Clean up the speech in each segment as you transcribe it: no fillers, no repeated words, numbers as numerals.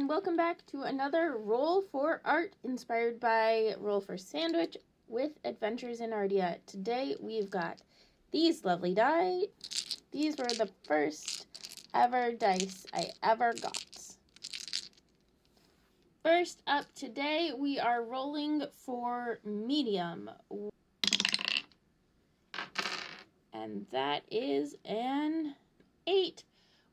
and welcome back to another Roll for Art inspired by Roll for Sandwich with Adventures in Artia. Today we've got these lovely die. These were the first ever dice I ever got. First up today we are rolling for medium. And that is an 8,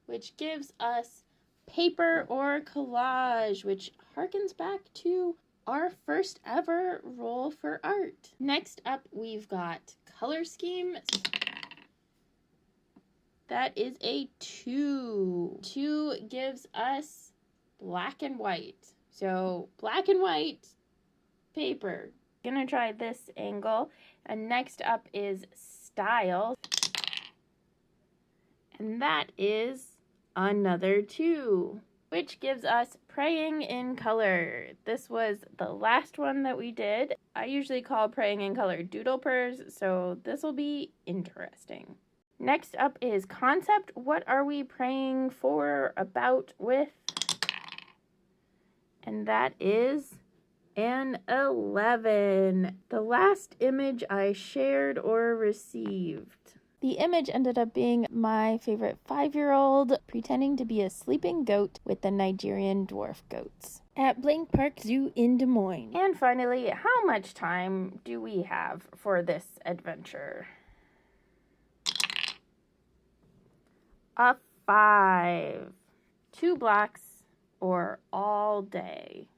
which gives us paper or collage, which harkens back to our first ever Roll for Art. Next up, we've got color scheme. That is a 2. 2 gives us black and white. So black and white paper. Gonna try this angle. And next up is style. And that is another 2, which gives us praying in color. This was the last one that we did. I usually call praying in color doodle purrs, so this will be interesting. Next up is concept. What are we praying for, about, with? And that is an 11. The last image I shared or received. The image ended up being my favorite 5-year-old pretending to be a sleeping goat with the Nigerian dwarf goats at Blank Park Zoo in Des Moines. And finally, how much time do we have for this adventure? A 5. 2 blocks or all day.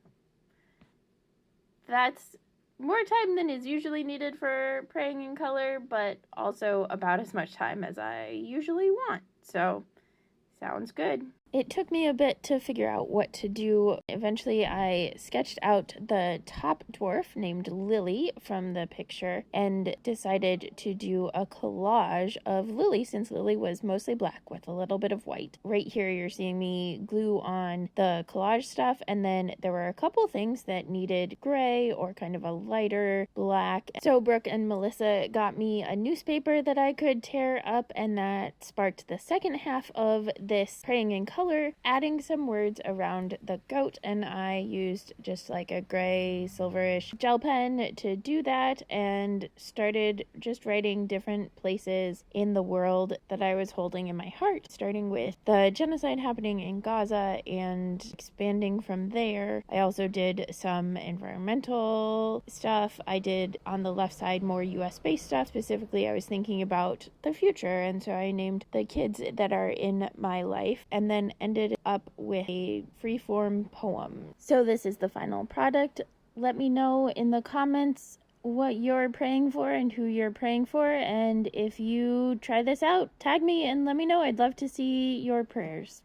That's more time than is usually needed for praying in color, but also about as much time as I usually want. So, sounds good. It took me a bit to figure out what to do. Eventually, I sketched out the top dwarf named Lily from the picture and decided to do a collage of Lily, since Lily was mostly black with a little bit of white. Right here, you're seeing me glue on the collage stuff, and then there were a couple things that needed gray or kind of a lighter black. So Brooke and Melissa got me a newspaper that I could tear up, and that sparked the second half of this praying in color, adding some words around the goat, and I used just like a gray silverish gel pen to do that and started just writing different places in the world that I was holding in my heart, starting with the genocide happening in Gaza and expanding from there. I also did some environmental stuff. I did on the left side more US-based stuff. Specifically, I was thinking about the future, and so I named the kids that are in my life, and then ended up with a freeform poem. So this is the final product. Let me know in the comments what you're praying for and who you're praying for, and if you try this out, tag me and let me know. I'd love to see your prayers.